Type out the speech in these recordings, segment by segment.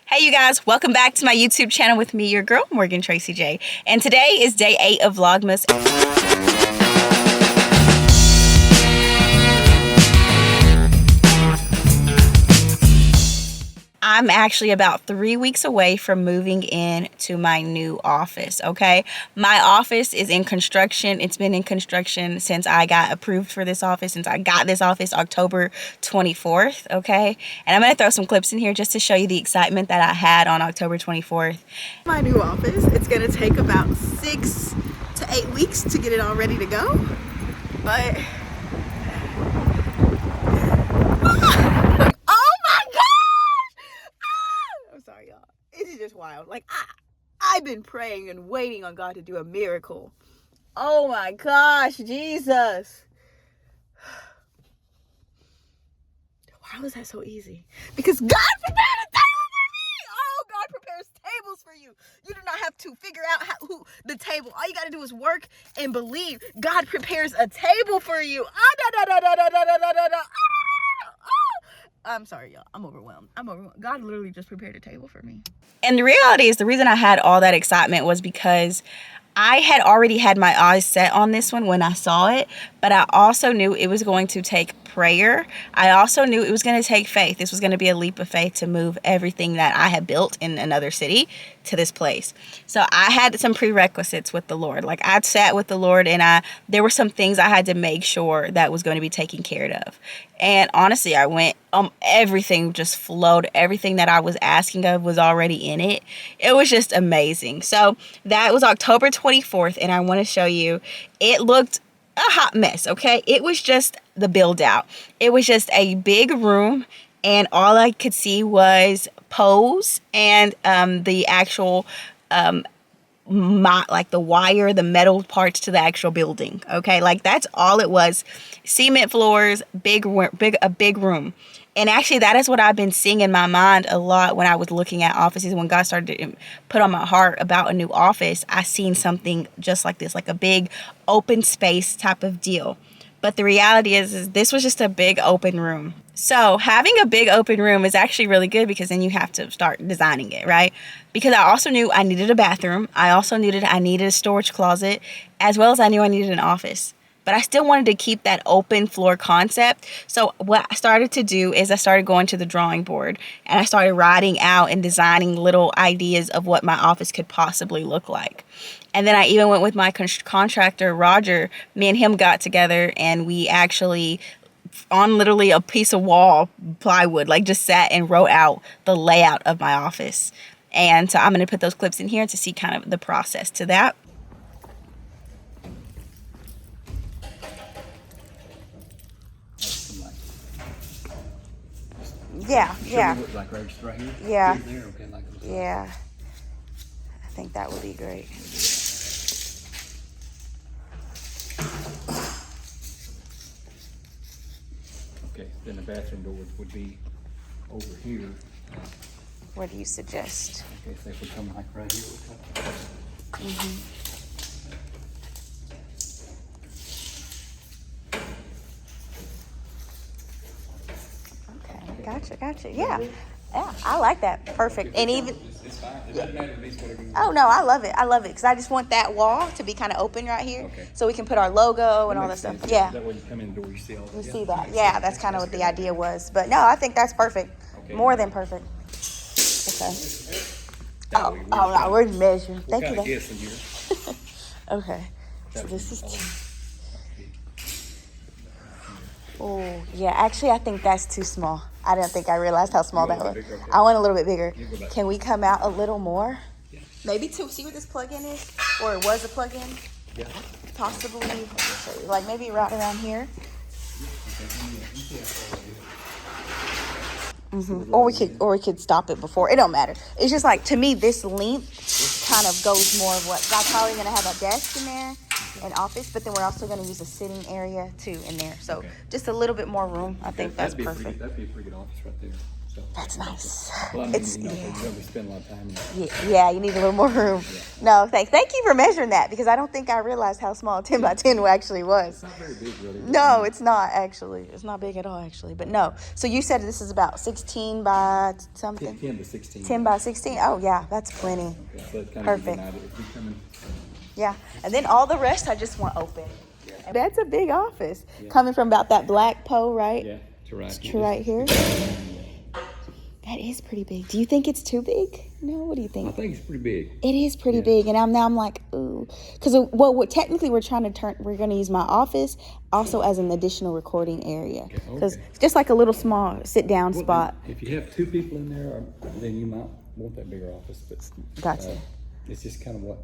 Hey you guys, welcome back to my YouTube channel with me, your girl, Morgan Tracy J. And today is day 8 of Vlogmas. I'm actually about 3 weeks away from moving into my new office, okay? My office is in construction. It's been in construction since I got approved for this office, since I got this office October 24th, okay? And I'm gonna throw some clips in here just to show you the excitement that I had on October 24th. My new office, it's gonna take about 6 to 8 weeks to get it all ready to go, but sorry, y'all. It's just wild. Like, I've been praying and waiting on God to do a miracle. Oh my gosh, Jesus. Why was that so easy? Because God prepared a table for me. Oh, God prepares tables for you. You do not have to figure out who the table. All you got to do is work and believe. God prepares a table for you. I'm sorry, y'all. I'm overwhelmed. God literally just prepared a table for me. And the reality is, the reason I had all that excitement was because I had already had my eyes set on this one when I saw it, but I also knew it was going to take prayer. I also knew it was going to take faith. This was going to be a leap of faith to move everything that I had built in another city to this place. So I had some prerequisites with the Lord. Like, I'd sat with the Lord, and there were some things I had to make sure that was going to be taken care of. And honestly, I went, everything just flowed. Everything that I was asking of was already in it. It was just amazing. So that was October 24th, and I want to show you, it looked a hot mess, okay? It was just the build out. It was just a big room, and all I could see was poles and the actual like the wire, the metal parts to the actual building, okay? Like, that's all it was. Cement floors, a big room. And actually, that is what I've been seeing in my mind a lot when I was looking at offices. When God started to put on my heart about a new office, I seen something just like this, like a big open space type of deal. But the reality is this was just a big open room. So having a big open room is actually really good, because then you have to start designing it, right? Because I also knew I needed a bathroom. I needed a storage closet, as well as I knew I needed an office. But I still wanted to keep that open floor concept. So what I started to do is I started going to the drawing board, and I started writing out and designing little ideas of what my office could possibly look like. And then I even went with my contractor, Roger. Me and him got together, and we actually, on literally a piece of wall plywood, like, just sat and wrote out the layout of my office. And so I'm going to put those clips in here to see kind of the process to that. Yeah. Like right here? Yeah. There, okay, like Yeah. I think that would be great. Okay, then the bathroom doors would be over here. What do you suggest? Okay, so if we come like right here, we'll come. Gotcha. Yeah, I like that. Perfect. And even, It's fine. It doesn't matter, at least whatever you oh no, I love it, because I just want that wall to be kind of open right here. Okay. So we can put our logo and all that makes stuff. sense. Yeah, That way you come in the door, you see all we that. see that. Yeah, that's kind of what the idea was. But no, I think that's perfect. Okay. More than perfect. Okay. Oh, No, we're measuring. Thank kind of you. guessing here. Okay. So this is oh, yeah, actually, I think that's too small. I didn't think I realized how small that was. Bigger, okay. I want a little bit bigger. You go back. Can we come out a little more? Yeah. Maybe to see what this plug-in is? Or it was a plug-in? Yeah. Possibly, like, maybe right around here. Or we could stop it before. It don't matter. It's just like, to me, this length kind of goes more of what God's probably gonna have a desk in there, an office, but then we're also gonna use a sitting area too in there. So just a little bit more room. I think that's perfect. That'd be a pretty good office right there. So, That's nice. well, I mean, It's, you know, you really spend a lot of time in it. yeah, you need a little more room. No, thanks. Thank you for measuring that because I don't think I realized how small 10 by 10 actually was. It's not very big, really. but, No, it's not actually. It's not big at all, actually. But no. So you said this is about 16 by something? 10 to 16. 10 by 16? Oh, yeah, that's plenty. Okay, so it kind of Perfect. gives you an idea. If you come in, Yeah. And then all the rest I just want open. That's a big office. Coming from about that black pole, right? yeah, to right. To right here. That is pretty big. Do you think it's too big? No, what do you I think? think it's pretty big. It is pretty big, and I'm like, ooh, because technically we're trying to we're gonna use my office also as an additional recording area, because it's just like a little small sit down Well, spot. If you have 2 people in there, then you might want that bigger office. But Gotcha. it's just kind of what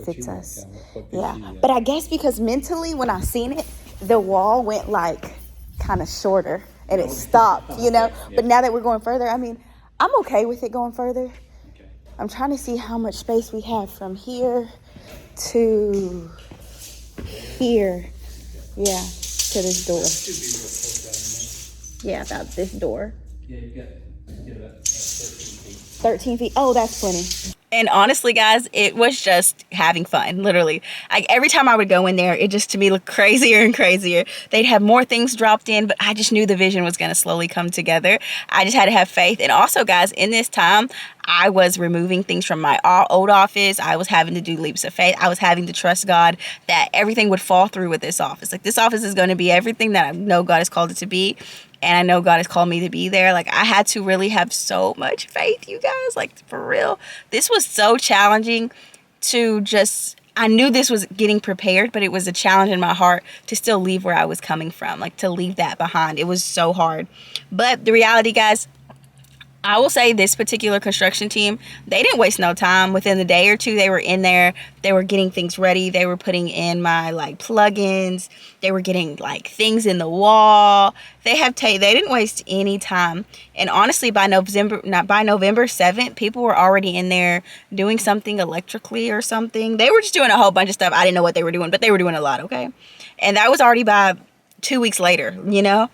Fits you us. want, what fits Yeah, you, but I guess because mentally when I seen it, the wall went like kind of shorter and it stopped, you know. Yeah. But now that we're going further, I mean, I'm okay with it going further. Okay. I'm trying to see how much space we have from here to here. Yeah, to this door. Yeah, about this door. Yeah, you get about 13 feet. 13 feet. Oh, that's plenty. And honestly, guys, it was just having fun, literally. Like every time I would go in there, it just to me looked crazier and crazier. They'd have more things dropped in, but I just knew the vision was going to slowly come together. I just had to have faith. And also, guys, in this time, I was removing things from my old office. I was having to do leaps of faith. I was having to trust God that everything would fall through with this office. Like this office is going to be everything that I know God has called it to be. And I know God has called me to be there. Like I had to really have so much faith, you guys, like for real. This was so challenging to just, I knew this was getting prepared, but it was a challenge in my heart to still leave where I was coming from, like to leave that behind. It was so hard. But the reality, guys, I will say this particular construction team, they didn't waste no time. Within the day or two, they were in there. They were getting things ready. They were putting in my like plugins. They were getting like things in the wall. They didn't waste any time. And honestly, by November 7th, people were already in there doing something electrically or something. They were just doing a whole bunch of stuff. I didn't know what they were doing, but they were doing a lot, okay? And that was already by 2 weeks later, you know?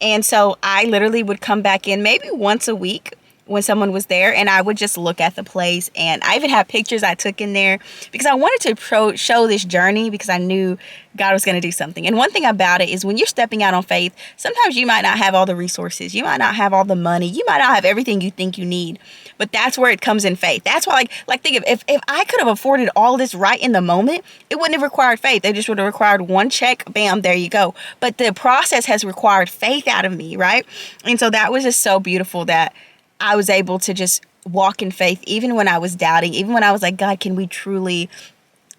And so I literally would come back in maybe once a week when someone was there, and I would just look at the place. And I even have pictures I took in there because I wanted to show this journey because I knew God was going to do something. And one thing about it is when you're stepping out on faith, sometimes you might not have all the resources. You might not have all the money. You might not have everything you think you need. But that's where it comes in faith. That's why, like think of if I could have afforded all this right in the moment, it wouldn't have required faith. It just would have required one check. Bam, there you go. But the process has required faith out of me, right? And so that was just so beautiful that I was able to just walk in faith, even when I was doubting, even when I was like, God, can we truly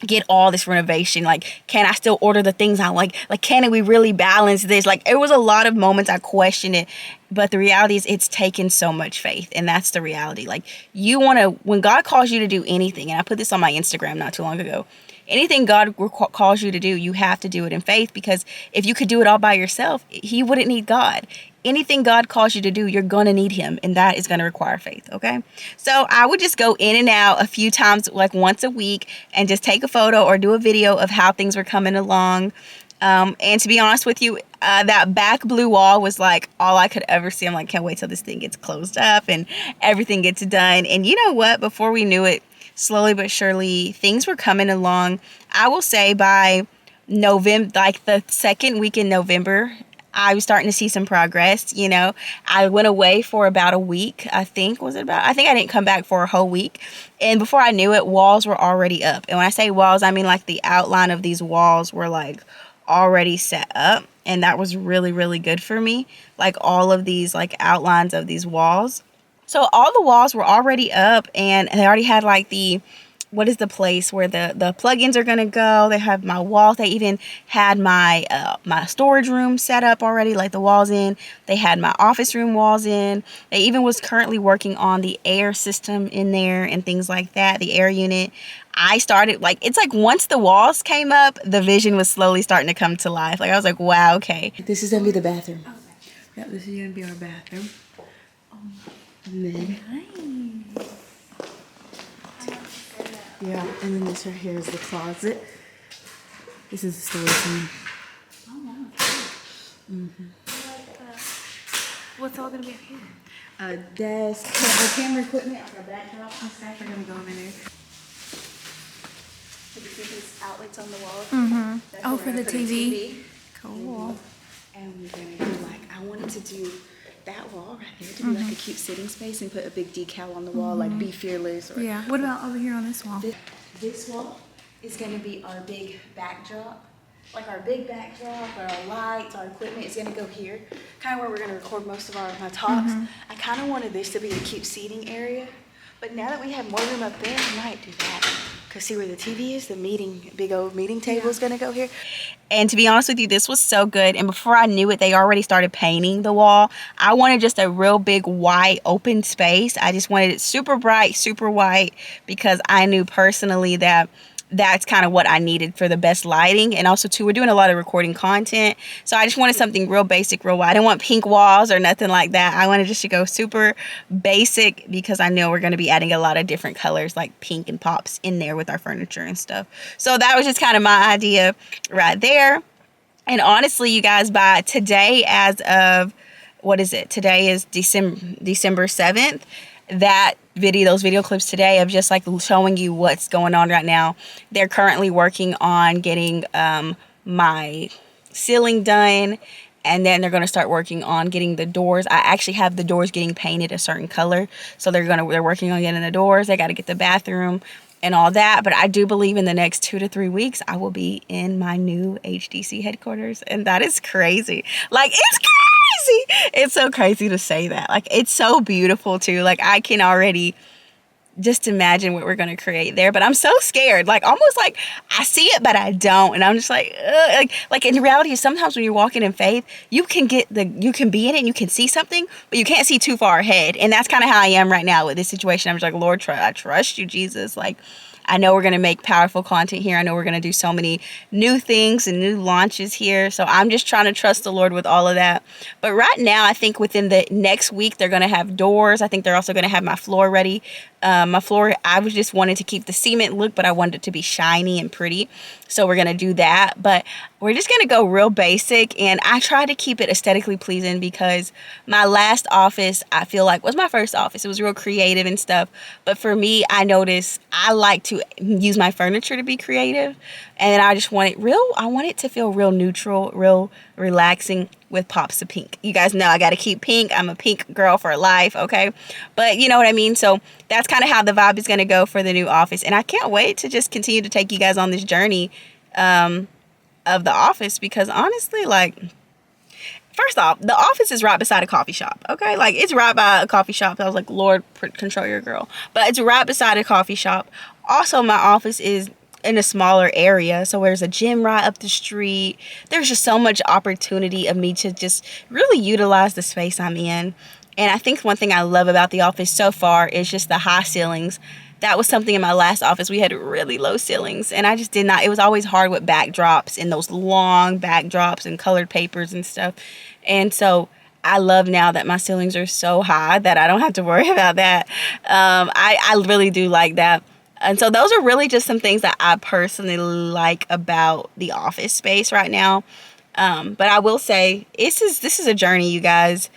get all this renovation? Like, can I still order the things I like? Like, can we really balance this? Like, it was a lot of moments I questioned it. But the reality is it's taken so much faith. And that's the reality. Like, you want to, when God calls you to do anything, and I put this on my Instagram not too long ago, anything God calls you to do, you have to do it in faith, because if you could do it all by yourself, he wouldn't need God. Anything God calls you to do, you're going to need him, and that is going to require faith, okay? So I would just go in and out a few times, like once a week, and just take a photo or do a video of how things were coming along. And to be honest with you, that back blue wall was like all I could ever see. I'm like, can't wait till this thing gets closed up and everything gets done. And you know what? Before we knew it, slowly but surely, things were coming along. I will say by November, like the second week in November, I was starting to see some progress. You know, I went away for about a week. I think I didn't come back for a whole week. And before I knew it, walls were already up. And when I say walls, I mean like the outline of these walls were like already set up. And that was really, really good for me. Like all of these like outlines of these walls. So all the walls were already up, and they already had like what is the place where the plugins are going to go. They have my walls. They even had my storage room set up already, like the walls in. They had my office room walls in. They even was currently working on the air system in there and things like that, the air unit. I started, it's like once the walls came up, the vision was slowly starting to come to life. Like I was like, wow, okay. This is going to be the bathroom. Okay. Yep, this is going to be our bathroom. And then, Nice. yeah, and then this right here is the closet. This is the storage room. Oh wow. Mm-hmm. What's all gonna be up here? a desk, camera equipment, like a backdrop and stuff are gonna go over there. So you see these outlets on the wall? Mm-hmm. That's Oh, where for we're the gonna put a TV. Cool. And we're gonna do like, I wanted to do that wall right there to be like a cute sitting space and put a big decal on the wall, like be fearless. Or Yeah. What about over here on this wall? This wall is gonna be our big backdrop. Like our big backdrop, our lights, our equipment is gonna go here. Kind of where we're gonna record most of my talks. I kind of wanted this to be a cute seating area. But now that we have more room up there, we might do that. Cause see where the TV is, the big old meeting table is gonna go here. And to be honest with you, this was so good. And before I knew it, they already started painting the wall. I wanted just a real big white open space. I just wanted it super bright, super white, because I knew personally that that's kind of what I needed for the best lighting. And also too, we're doing a lot of recording content. So I just wanted something real basic, real white. I didn't want pink walls or nothing like that. I wanted just to go super basic because I know we're going to be adding a lot of different colors like pink and pops in there with our furniture and stuff. So that was just kind of my idea right there. And honestly, you guys, by today, as of, what is it? Today is December 7th. Those video clips today of just like showing you what's going on right now. They're currently working on getting my ceiling done, and then they're going to start working on getting the doors. I actually have the doors getting painted a certain color, so they're working on getting the doors. They got to get the bathroom and all that. But I do believe in the next 2 to 3 weeks I will be in my new HDC headquarters, and that is crazy. Like, it's crazy. It's so crazy to say that. Like, it's so beautiful too. Like, I can already just imagine what we're going to create there, but I'm so scared. Like, almost like I see it but I don't, and I'm just like, ugh. Like in reality, sometimes when you're walking in faith, you can be in it and you can see something, but you can't see too far ahead. And that's kind of how I am right now with this situation. I'm just like, Lord, I trust you, Jesus. Like, I know we're going to make powerful content here. I know we're going to do so many new things and new launches here. So I'm just trying to trust the Lord with all of that. But right now, I think within the next week, they're going to have doors. I think they're also going to have my floor ready. My floor, I was just wanting to keep the cement look, but I wanted it to be shiny and pretty. So we're going to do that. But we're just going to go real basic. And I try to keep it aesthetically pleasing because my last office, I feel like, was my first office. It was real creative and stuff. But for me, I noticed I like to use my furniture to be creative. And then I just want it to feel real neutral, real relaxing with pops of pink. You guys know I got to keep pink. I'm a pink girl for life, okay? But you know what I mean? So that's kind of how the vibe is going to go for the new office. And I can't wait to just continue to take you guys on this journey of the office, because honestly, like, first off, the office is right beside a coffee shop, okay? Like, it's right by a coffee shop. I was like, Lord, control your girl. But it's right beside a coffee shop. Also, my office is in a smaller area, so there's a gym right up the street. There's just so much opportunity of me to just really utilize the space I'm in. And I think one thing I love about the office so far is just the high ceilings. That was something in my last office. We had really low ceilings, and I just did not, it was always hard with backdrops and those long backdrops and colored papers and stuff. And so I love now that my ceilings are so high that I don't have to worry about that. I really do like that. And so those are really just some things that I personally like about the office space right now. But I will say, this is a journey, you guys.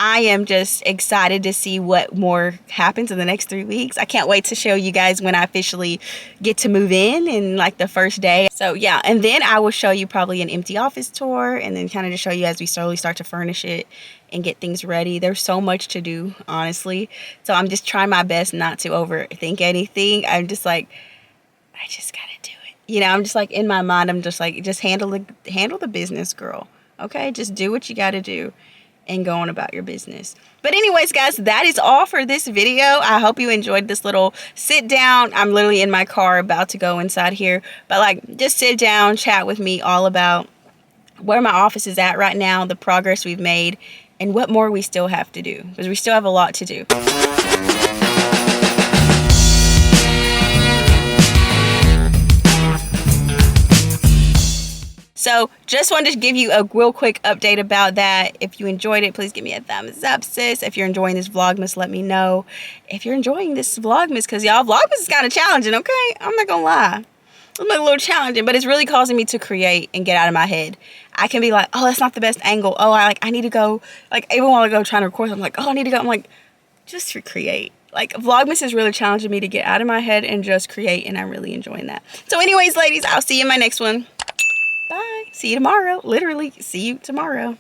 I am just excited to see what more happens in the next 3 weeks. I can't wait to show you guys when I officially get to move in like the first day. So yeah, and then I will show you probably an empty office tour, and then kind of just show you as we slowly start to furnish it and get things ready. There's so much to do, honestly. So I'm just trying my best not to overthink anything. I'm just like, I just gotta do it. You know, I'm just like, in my mind, I'm just like, just handle the business, girl. Okay, just do what you gotta do and go on about your business. But anyways, guys, that is all for this video. I hope you enjoyed this little sit down. I'm literally in my car about to go inside here, but like, just sit down, chat with me all about where my office is at right now, the progress we've made, and what more we still have to do, because we still have a lot to do. So just wanted to give you a real quick update about that. If you enjoyed it, please give me a thumbs up, sis. If you're enjoying this Vlogmas, let me know. If you're enjoying this Vlogmas, because y'all, Vlogmas is kind of challenging, okay? I'm not gonna lie. It's a little challenging, but it's really causing me to create and get out of my head. I can be like, oh, that's not the best angle. Oh, I need to go, like, even while I go trying to record, I'm like, oh, I need to go. I'm like, just recreate. Like, Vlogmas is really challenging me to get out of my head and just create, and I'm really enjoying that. So anyways, ladies, I'll see you in my next one. Bye. See you tomorrow. Literally, see you tomorrow.